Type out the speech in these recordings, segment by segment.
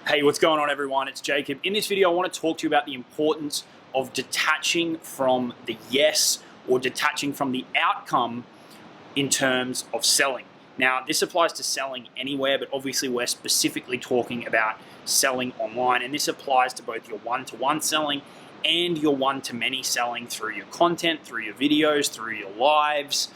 Hey, what's going on everyone? It's Jacob. In this video, I want to talk to you about the importance of detaching from the yes or detaching from the outcome in terms of selling. Now, this applies to selling anywhere, but obviously we're specifically talking about selling online, and this applies to both your one-to-one selling and your one-to-many selling through your content, through your videos, through your lives,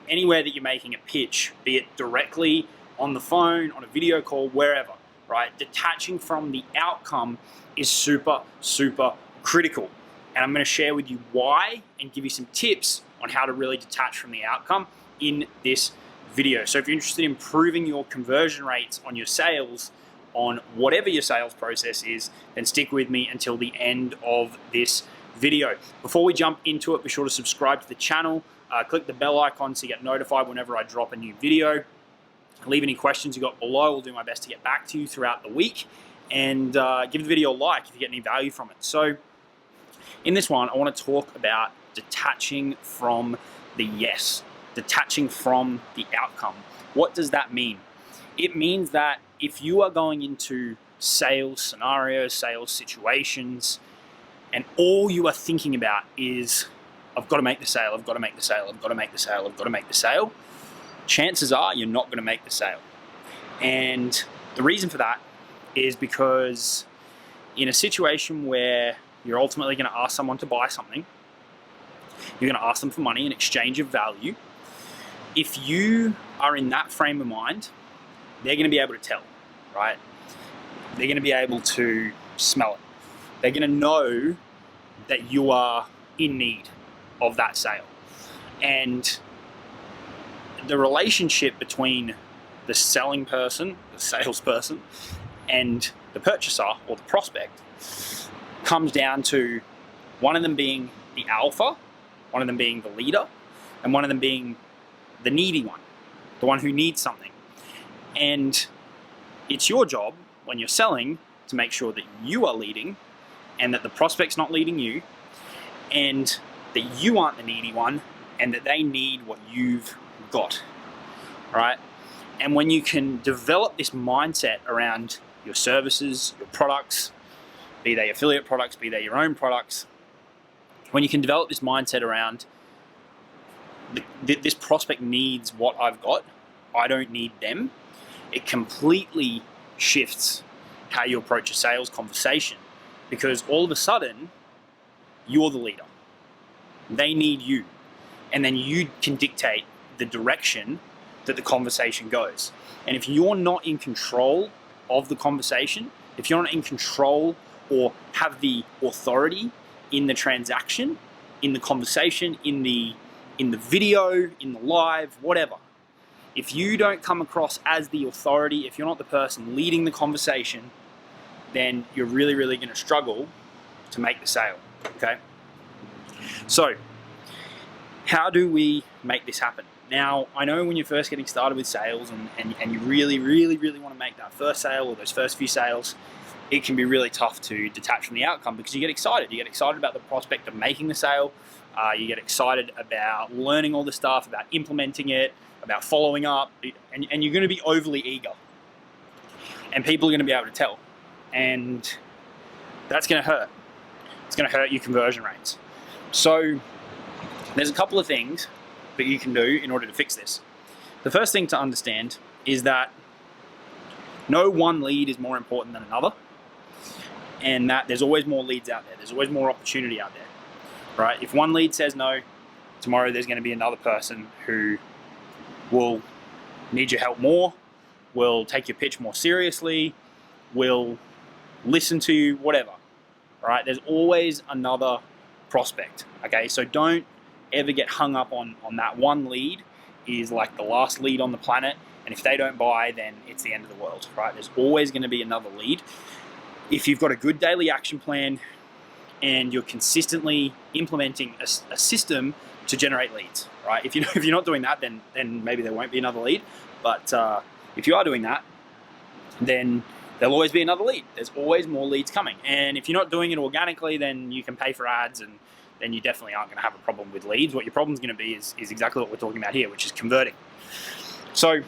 anywhere that you're making a pitch, be it directly on the phone, on a video call, wherever. Right? Detaching from the outcome is super, super critical. And I'm going to share with you why and give you some tips on how to really detach from the outcome in this video. So if you're interested in improving your conversion rates on your sales, on whatever your sales process is, then stick with me until the end of this video. Before we jump into it, be sure to subscribe to the channel, click the bell icon so you get notified whenever I drop a new video. Leave any questions you got below. We'll do my best to get back to you throughout the week, and give the video a like if you get any value from it. So in this one, I want to talk about detaching from the yes, detaching from the outcome. What does that mean? It means that if you are going into sales scenarios, sales situations, and all you are thinking about is, I've got to make the sale, I've got to make the sale, I've got to make the sale, I've got to make the sale, chances are you're not going to make the sale. And the reason for that is because in a situation where you're ultimately going to ask someone to buy something, you're going to ask them for money in exchange of value. If you are in that frame of mind, they're going to be able to tell, right? They're going to be able to smell it. They're going to know that you are in need of that sale. And the relationship between the selling person, the salesperson, and the purchaser or the prospect comes down to one of them being the alpha, one of them being the leader, and one of them being the needy one, the one who needs something. And it's your job when you're selling to make sure that you are leading and that the prospect's not leading you, and that you aren't the needy one, and that they need what you've got, right? And when you can develop this mindset around your services, your products, be they affiliate products, be they your own products, when you can develop this mindset around this prospect needs what I've got, I don't need them, it completely shifts how you approach a sales conversation, because all of a sudden you're the leader, they need you, and then you can dictate the direction that the conversation goes. And if you're not in control of the conversation, if you're not in control or have the authority in the transaction, in the conversation, in the video, in the live, whatever, if you don't come across as the authority, if you're not the person leading the conversation, then you're really, really going to struggle to make the sale, okay? So how do we make this happen? Now, I know when you're first getting started with sales and you really, really, really want to make that first sale or those first few sales, it can be really tough to detach from the outcome because you get excited. You get excited about the prospect of making the sale. You get excited about learning all the stuff, about implementing it, about following up, and you're going to be overly eager. And people are going to be able to tell. And that's going to hurt. It's going to hurt your conversion rates. So there's a couple of things that you can do in order to fix this. The first thing to understand is that no one lead is more important than another, and that there's always more leads out there. There's always more opportunity out there, right? If one lead says no, tomorrow there's going to be another person who will need your help more, will take your pitch more seriously, will listen to you, whatever, right? There's always another prospect, okay? So don't ever get hung up on that one lead is like the last lead on the planet, and if they don't buy, then it's the end of the world, right? There's always going to be another lead. If you've got a good daily action plan and you're consistently implementing a system to generate leads, right? If you're not doing that, then maybe there won't be another lead. But if you are doing that, then there'll always be another lead. There's always more leads coming. And if you're not doing it organically, then you can pay for ads, and then you definitely aren't going to have a problem with leads. What your problem is going to be is exactly what we're talking about here, which is converting. So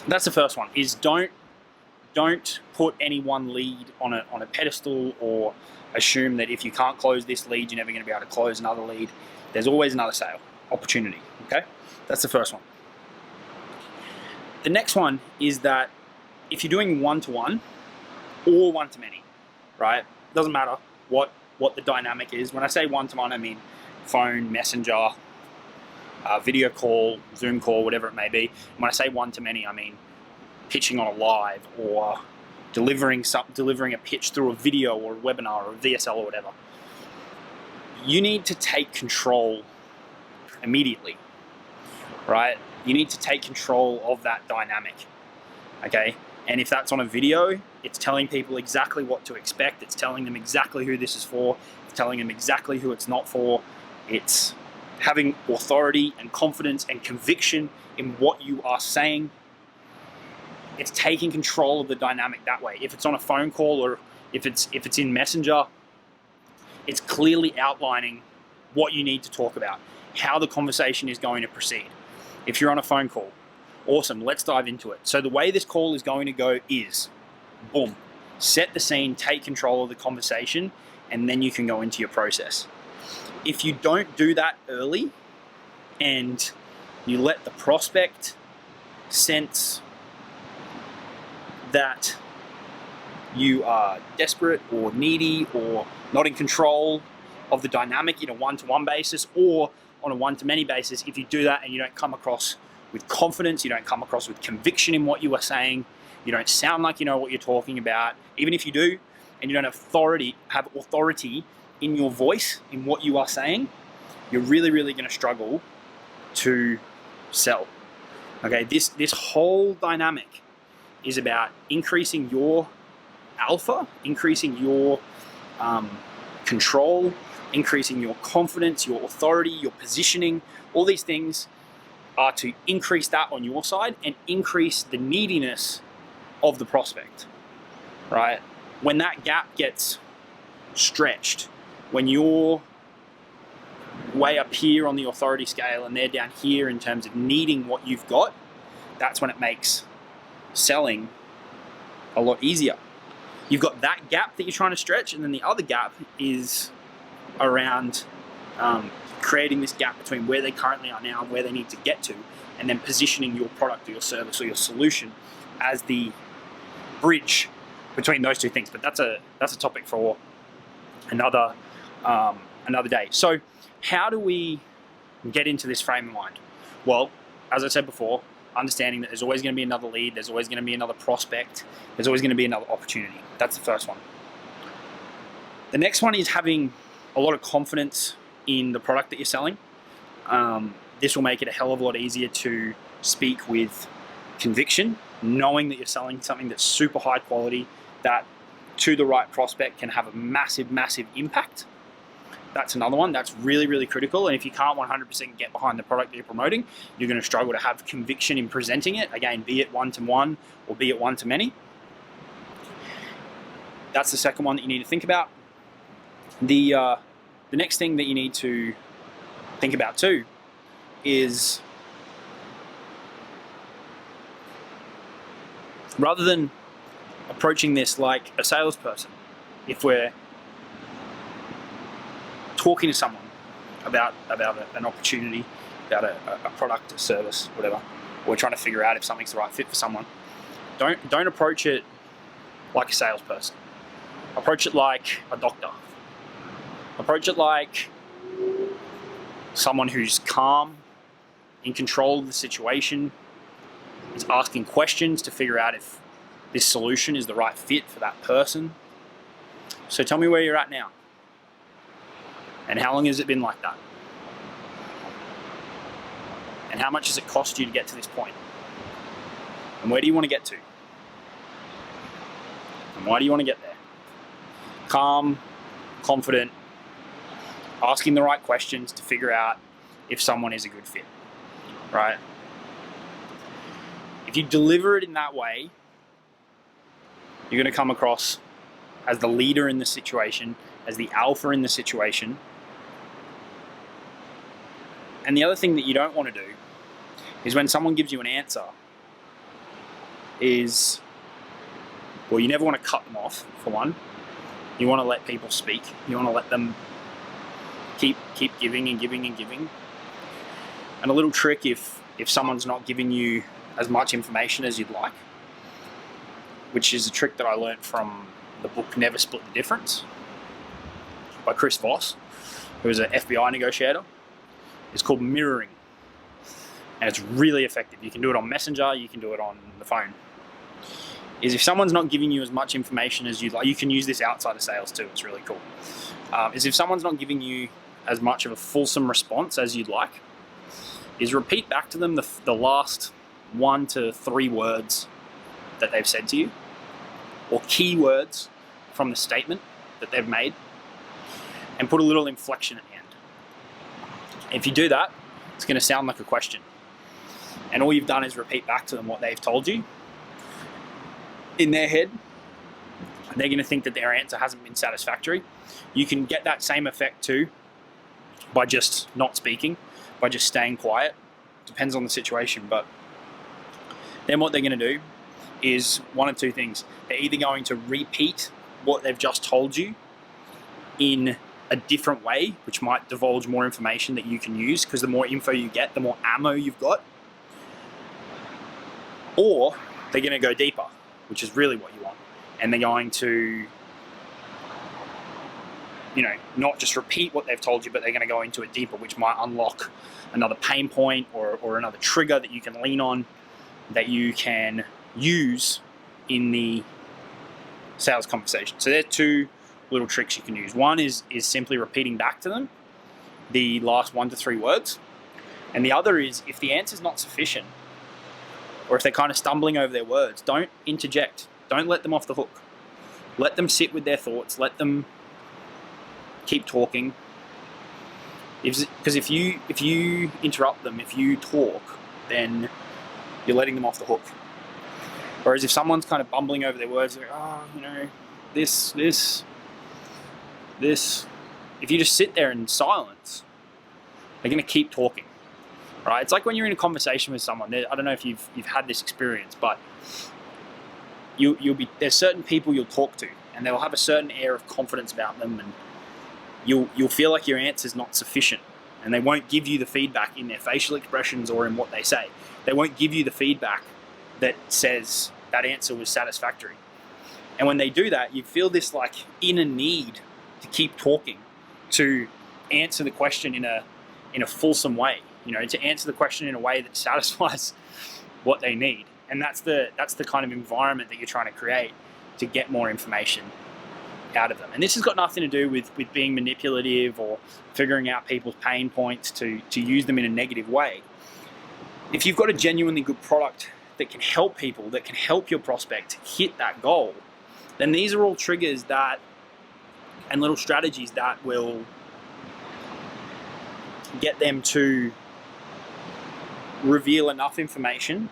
that's the first one, is don't don't put any one lead on a pedestal, or assume that if you can't close this lead, you're never going to be able to close another lead. There's always another sale opportunity, okay? That's the first one. The next one is that if you're doing one-to-one or one-to-many, right? Doesn't matter what the dynamic is. When I say one-to-one, I mean phone, messenger, video call, Zoom call, whatever it may be. When I say one-to-many, I mean pitching on a live, or delivering a pitch through a video or a webinar or a VSL or whatever. You need to take control immediately, right? You need to take control of that dynamic, okay? And if that's on a video, it's telling people exactly what to expect. It's telling them exactly who this is for. It's telling them exactly who it's not for. It's having authority and confidence and conviction in what you are saying. It's taking control of the dynamic that way. If it's on a phone call, or if it's in Messenger, it's clearly outlining what you need to talk about, how the conversation is going to proceed. If you're on a phone call, awesome, let's dive into it. So the way this call is going to go is, boom, set the scene, take control of the conversation, and then you can go into your process. If you don't do that early, and you let the prospect sense that you are desperate or needy or not in control of the dynamic in a one-to-one basis or on a one-to-many basis, if you do that and you don't come across with confidence, you don't come across with conviction in what you are saying, you don't sound like you know what you're talking about, even if you do, and you don't have authority in your voice, in what you are saying, you're really, really going to struggle to sell. Okay, this whole dynamic is about increasing your alpha, increasing your control, increasing your confidence, your authority, your positioning. All these things are to increase that on your side and increase the neediness of the prospect, right? When that gap gets stretched, when you're way up here on the authority scale and they're down here in terms of needing what you've got, that's when it makes selling a lot easier. You've got that gap that you're trying to stretch, and then the other gap is around creating this gap between where they currently are now and where they need to get to, and then positioning your product or your service or your solution as the bridge between those two things. But that's a topic for another day. So how do we get into this frame of mind? Well, as I said before, understanding that there's always going to be another lead, there's always going to be another prospect, there's always going to be another opportunity. That's the first one. The next one is having a lot of confidence in the product that you're selling. This will make it a hell of a lot easier to speak with conviction, knowing that you're selling something that's super high quality, that to the right prospect can have a massive, massive impact. That's another one that's really, really critical. And if you can't 100% get behind the product that you're promoting, you're going to struggle to have conviction in presenting it. Again, be it one-to-one or be it one-to-many. That's the second one that you need to think about. The next thing that you need to think about too is, rather than approaching this like a salesperson, if we're talking to someone about an opportunity, about a product, a service, whatever, or we're trying to figure out if something's the right fit for someone, don't approach it like a salesperson. Approach it like a doctor. Approach it like someone who's calm, in control of the situation, is asking questions to figure out if this solution is the right fit for that person. So tell me where you're at now. And how long has it been like that? And how much has it cost you to get to this point? And where do you want to get to? And why do you want to get there? Calm, confident, asking the right questions to figure out if someone is a good fit, right? If you deliver it in that way, you're going to come across as the leader in the situation, as the alpha in the situation. And the other thing that you don't want to do is when someone gives you an answer, is Well, you never want to cut them off, for one. You want to let people speak. You want to let them keep giving and giving and giving. And a little trick, if someone's not giving you as much information as you'd like, which is a trick that I learned from the book Never Split the Difference by Chris Voss, who is an FBI negotiator. It's called mirroring. And it's really effective. You can do it on Messenger, you can do it on the phone. Is if someone's not giving you as much information as you'd like, you can use this outside of sales too, it's really cool. Is if someone's not giving you as much of a fulsome response as you'd like, is repeat back to them the last 1 to 3 words that they've said to you, or key words from the statement that they've made, and put a little inflection at the end. If you do that, it's going to sound like a question. And all you've done is repeat back to them what they've told you. In their head, they're going to think that their answer hasn't been satisfactory. You can get that same effect too by just not speaking, by just staying quiet. Depends on the situation, but then what they're going to do is one of two things. They're either going to repeat what they've just told you in a different way, which might divulge more information that you can use, because the more info you get, the more ammo you've got. Or they're going to go deeper, which is really what you want. And they're going to, not just repeat what they've told you, but they're going to go into it deeper, which might unlock another pain point or another trigger that you can lean on, that you can use in the sales conversation. So there's 2 little tricks you can use. One is simply repeating back to them the last 1 to 3 words. And the other is, if the answer's not sufficient, or if they're kind of stumbling over their words, don't interject. Don't let them off the hook. Let them sit with their thoughts. Let them keep talking. Because if you interrupt them, if you talk, then you're letting them off the hook. Whereas if someone's kind of bumbling over their words, like, this. If you just sit there in silence, they're going to keep talking. Right? It's like when you're in a conversation with someone. I don't know if you've had this experience, but there's certain people you'll talk to, and they'll have a certain air of confidence about them, and you'll feel like your answer's not sufficient, and they won't give you the feedback in their facial expressions or in what they say. They won't give you the feedback that says that answer was satisfactory. And when they do that, you feel this like inner need to keep talking, to answer the question in a fulsome way. To answer the question in a way that satisfies what they need. And that's the kind of environment that you're trying to create to get more information out of them. And this has got nothing to do with being manipulative or figuring out people's pain points to use them in a negative way. If you've got a genuinely good product that can help people, that can help your prospect hit that goal, then these are all triggers and little strategies that will get them to reveal enough information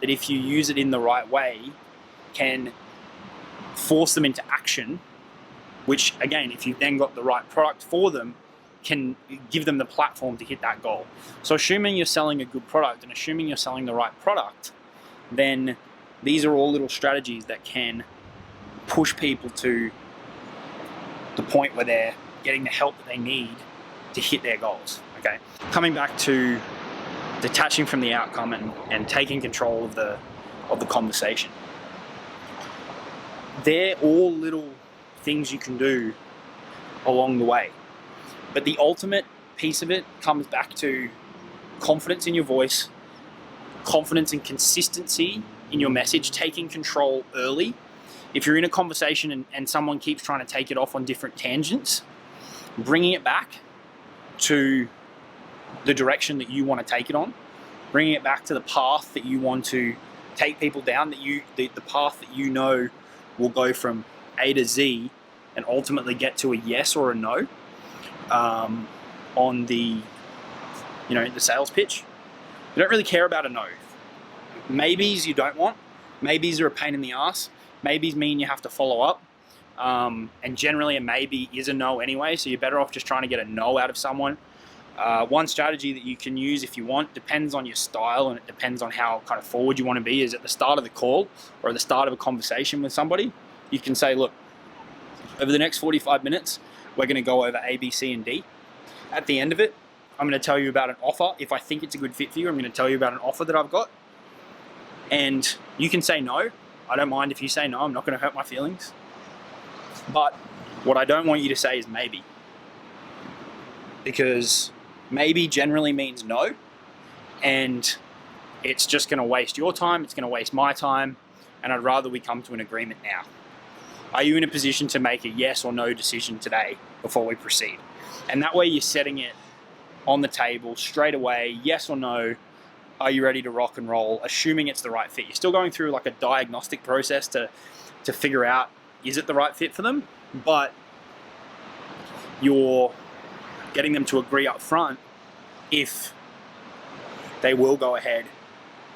that if you use it in the right way, can force them into action, which again, if you've then got the right product for them, can give them the platform to hit that goal. So assuming you're selling a good product and assuming you're selling the right product, then these are all little strategies that can push people to the point where they're getting the help that they need to hit their goals. Okay, coming back to detaching from the outcome and taking control of the conversation. They're all little things you can do along the way. But the ultimate piece of it comes back to confidence in your voice, confidence and consistency in your message, taking control early. If you're in a conversation and someone keeps trying to take it off on different tangents, bringing it back to the direction that you want to take it on, bringing it back to the path that you want to take people down, the path that you know will go from A to Z and ultimately get to a yes or a no on the sales pitch. You don't really care about a no. Maybes you don't want. Maybes are a pain in the ass. Maybes mean you have to follow up. And generally a maybe is a no anyway, so you're better off just trying to get a no out of someone One strategy that you can use if you want, depends on your style and it depends on how kind of forward you want to be, is at the start of the call or at the start of a conversation with somebody, you can say, look, over the next 45 minutes, we're going to go over A, B, C, and D. At the end of it, I'm going to tell you about an offer. If I think it's a good fit for you, I'm going to tell you about an offer that I've got. And you can say no. I don't mind if you say no. I'm not going to hurt my feelings. But what I don't want you to say is maybe. Because maybe generally means no. And it's just going to waste your time. It's going to waste my time. And I'd rather we come to an agreement now. Are you in a position to make a yes or no decision today before we proceed? And that way you're setting it on the table straight away, yes or no. Are you ready to rock and roll? Assuming it's the right fit. You're still going through like a diagnostic process to figure out, is it the right fit for them? But you're getting them to agree up front if they will go ahead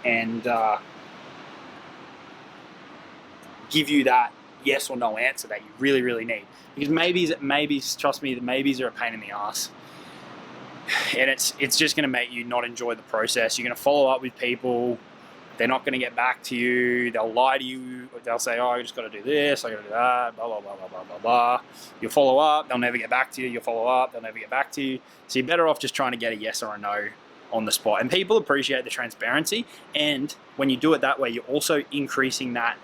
and give you that yes or no answer that you really, really need. Because maybes, trust me, the maybes are a pain in the ass. And it's just going to make you not enjoy the process. You're going to follow up with people. They're not going to get back to you. They'll lie to you. They'll say, oh, I just got to do this. I got to do that. Blah, blah, blah, blah, blah, blah, blah. You'll follow up. They'll never get back to you. You'll follow up. They'll never get back to you. So you're better off just trying to get a yes or a no on the spot. And people appreciate the transparency. And when you do it that way, you're also increasing that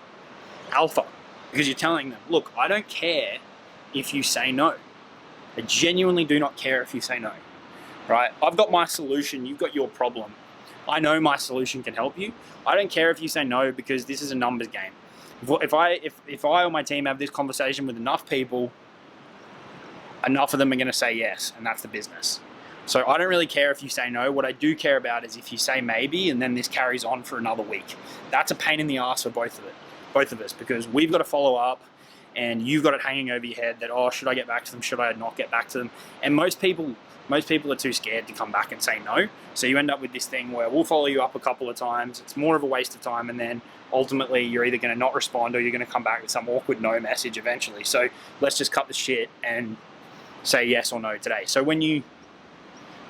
alpha. Because you're telling them, look, I don't care if you say no. I genuinely do not care if you say no. Right? I've got my solution, you've got your problem. I know my solution can help you. I don't care if you say no because this is a numbers game. If I or my team have this conversation with enough people, enough of them are going to say yes, and that's the business. So I don't really care if you say no. What I do care about is if you say maybe and then this carries on for another week. That's a pain in the ass for both of us, because we've got to follow up and you've got it hanging over your head that, oh, should I get back to them? Should I not get back to them? And most people are too scared to come back and say no. So you end up with this thing where we'll follow you up a couple of times. It's more of a waste of time. And then ultimately you're either going to not respond or you're going to come back with some awkward no message eventually. So let's just cut the shit and say yes or no today. So when you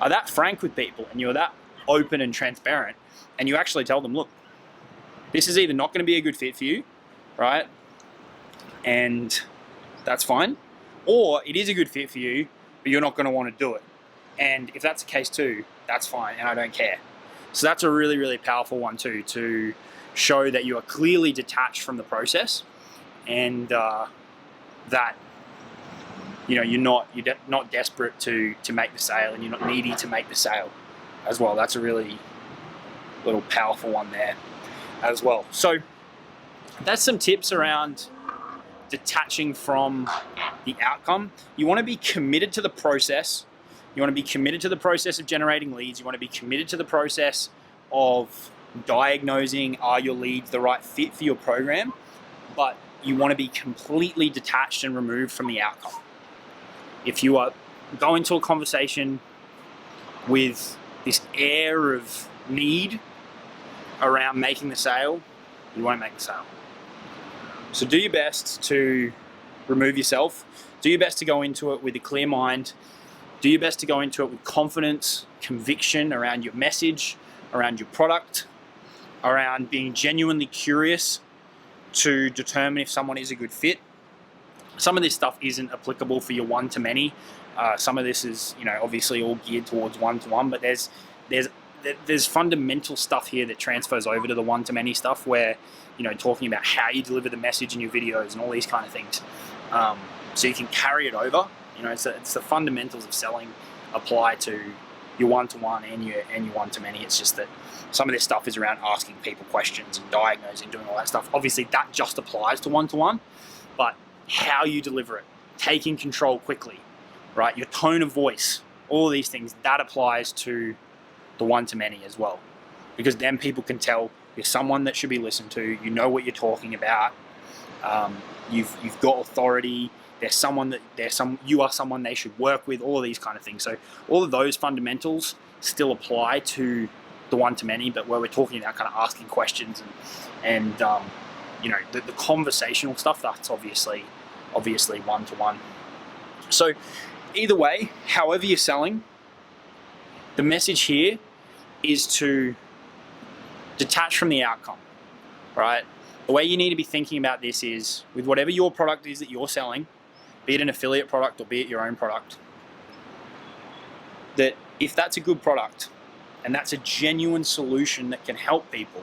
are that frank with people and you're that open and transparent and you actually tell them, look, this is either not going to be a good fit for you, right? And that's fine. Or it is a good fit for you, but you're not going to want to do it. And if that's the case too, that's fine, and I don't care. So that's a really, really powerful one too, to show that you are clearly detached from the process, and that you're not desperate to make the sale, and you're not needy to make the sale as well. That's a really little powerful one there as well. So that's some tips around detaching from the outcome. You want to be committed to the process. You want to be committed to the process of generating leads. You want to be committed to the process of diagnosing, are your leads the right fit for your program? But you want to be completely detached and removed from the outcome. If you are going to a conversation with this air of need around making the sale, you won't make the sale. So do your best to remove yourself. Do your best to go into it with a clear mind. Do your best to go into it with confidence, conviction around your message, around your product, around being genuinely curious to determine if someone is a good fit. Some of this stuff isn't applicable for your one-to-many. Some of this is, obviously all geared towards one-to-one, but there's fundamental stuff here that transfers over to the one-to-many stuff where, talking about how you deliver the message in your videos and all these kind of things. So you can carry it over. It's the fundamentals of selling apply to your one-to-one and your one-to-many. It's just that some of this stuff is around asking people questions and diagnosing, doing all that stuff. Obviously, that just applies to one-to-one, but how you deliver it, taking control quickly, right? Your tone of voice, all these things, that applies to the one-to-many as well. Because then people can tell you're someone that should be listened to, you know what you're talking about, you've got authority, you are someone they should work with, all of these kind of things. So all of those fundamentals still apply to the one-to-many, but where we're talking about kind of asking questions and the conversational stuff, that's obviously one-to-one. So either way, however you're selling, The message here is to detach from the outcome, right? The way you need to be thinking about this is, with whatever your product is that you're selling, be it an affiliate product or be it your own product, that if that's a good product and that's a genuine solution that can help people,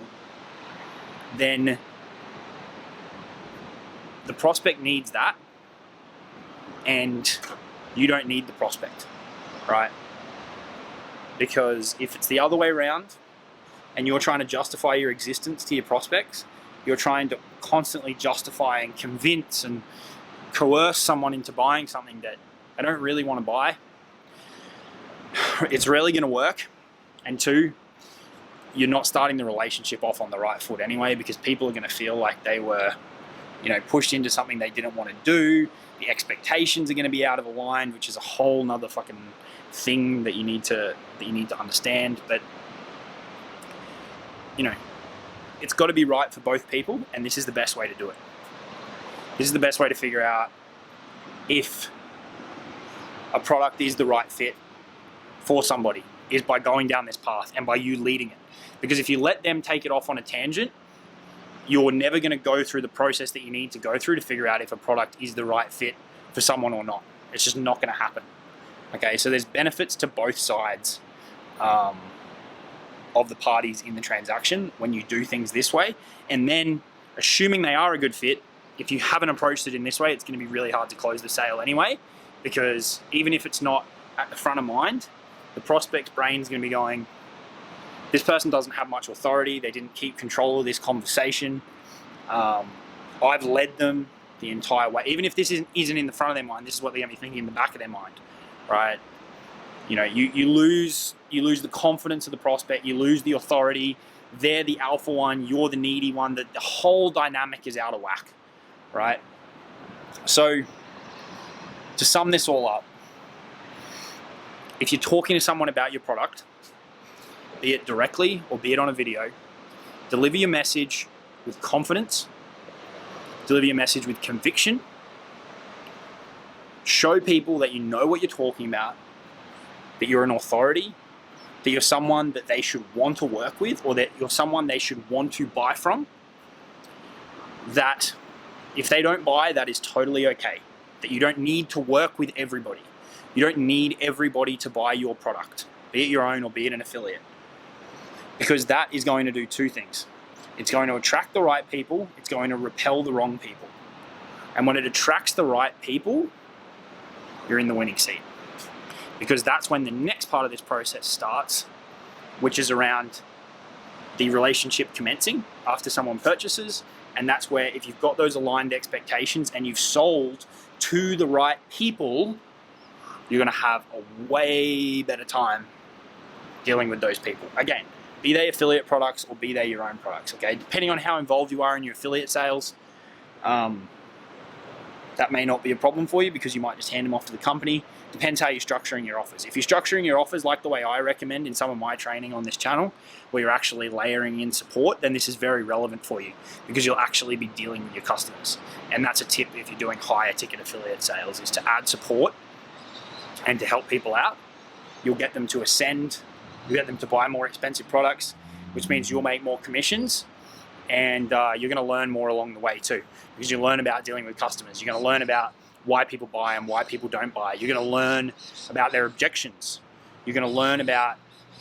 then the prospect needs that and you don't need the prospect, right? Because if it's the other way around and you're trying to justify your existence to your prospects, you're trying to constantly justify and convince and coerce someone into buying something that they don't really want to buy, it's rarely going to work. And two, you're not starting the relationship off on the right foot anyway, because people are going to feel like they were, pushed into something they didn't want to do. The expectations are going to be out of line, which is a whole nother fucking thing that you need to understand. But it's got to be right for both people, and this is the best way to do it. This is the best way to figure out if a product is the right fit for somebody, is by going down this path and by you leading it. Because if you let them take it off on a tangent, you're never going to go through the process that you need to go through to figure out if a product is the right fit for someone or not. It's just not going to happen. Okay, so there's benefits to both sides of the parties in the transaction when you do things this way. And then, assuming they are a good fit, if you haven't approached it in this way, it's going to be really hard to close the sale anyway, because even if it's not at the front of mind, the prospect's brain's going to be going, this person doesn't have much authority, they didn't keep control of this conversation, I've led them the entire way. Even if this isn't in the front of their mind, this is what they're going to be thinking in the back of their mind, right? You lose the confidence of the prospect, you lose the authority, they're the alpha one, you're the needy one, the whole dynamic is out of whack, right? So, to sum this all up, if you're talking to someone about your product, be it directly or be it on a video, deliver your message with confidence, deliver your message with conviction, show people that you know what you're talking about, that you're an authority, that you're someone that they should want to work with, or that you're someone they should want to buy from, that if they don't buy, that is totally okay, that you don't need to work with everybody. You don't need everybody to buy your product, be it your own or be it an affiliate, because that is going to do two things. It's going to attract the right people, it's going to repel the wrong people. And when it attracts the right people, you're in the winning seat. Because that's when the next part of this process starts, which is around the relationship commencing after someone purchases. And that's where, if you've got those aligned expectations and you've sold to the right people, you're going to have a way better time dealing with those people. Again, be they affiliate products or be they your own products, okay? Depending on how involved you are in your affiliate sales, that may not be a problem for you because you might just hand them off to the company. Depends how you're structuring your offers. If you're structuring your offers like the way I recommend in some of my training on this channel, where you're actually layering in support, then this is very relevant for you because you'll actually be dealing with your customers. And that's a tip if you're doing higher ticket affiliate sales, is to add support and to help people out. You'll get them to ascend, you'll get them to buy more expensive products, which means you'll make more commissions, and you're going to learn more along the way too, because you learn about dealing with customers. You're going to learn about why people buy and why people don't buy. You're going to learn about their objections. You're going to learn about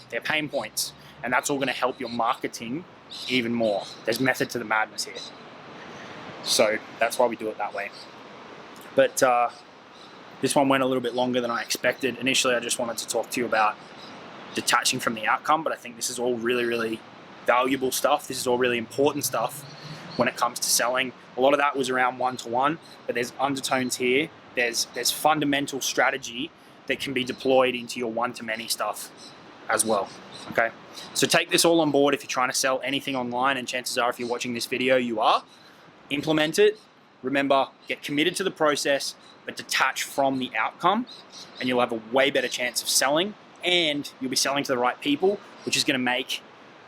their pain points, and that's all going to help your marketing even more. There's method to the madness here. So that's why we do it that way. But this one went a little bit longer than I expected. Initially, I just wanted to talk to you about detaching from the outcome, but I think this is all really, really valuable stuff. This is all really important stuff when it comes to selling. A lot of that was around one-to-one, but there's undertones here. There's fundamental strategy that can be deployed into your one-to-many stuff as well, okay? So take this all on board if you're trying to sell anything online, and chances are if you're watching this video, you are. Implement it. Remember, get committed to the process, but detach from the outcome, and you'll have a way better chance of selling, and you'll be selling to the right people, which is going to make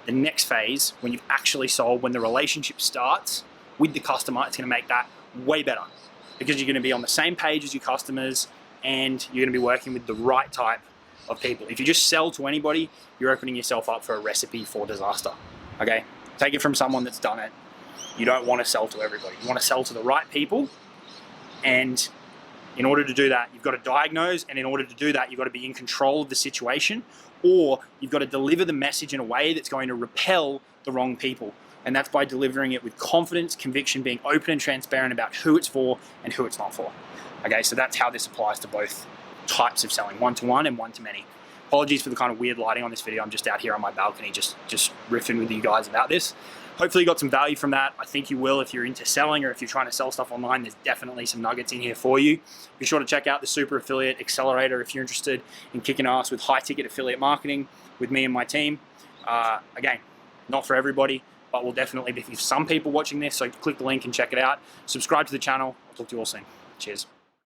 the next phase, when you've actually sold, when the relationship starts with the customer, it's going to make that way better, because you're going to be on the same page as your customers, and you're going to be working with the right type of people. If you just sell to anybody, you're opening yourself up for a recipe for disaster. Okay? Take it from someone that's done it. You don't want to sell to everybody. You want to sell to the right people. And in order to do that, you've got to diagnose. And in order to do that, you've got to be in control of the situation. Or you've got to deliver the message in a way that's going to repel the wrong people. And that's by delivering it with confidence, conviction, being open and transparent about who it's for and who it's not for. Okay, so that's how this applies to both types of selling, one-to-one and one-to-many. Apologies for the kind of weird lighting on this video. I'm just out here on my balcony just riffing with you guys about this. Hopefully you got some value from that. I think you will if you're into selling or if you're trying to sell stuff online. There's definitely some nuggets in here for you. Be sure to check out the Super Affiliate Accelerator if you're interested in kicking ass with high-ticket affiliate marketing with me and my team. Again, not for everybody, but will definitely be for some people watching this. So click the link and check it out. Subscribe to the channel. I'll talk to you all soon. Cheers.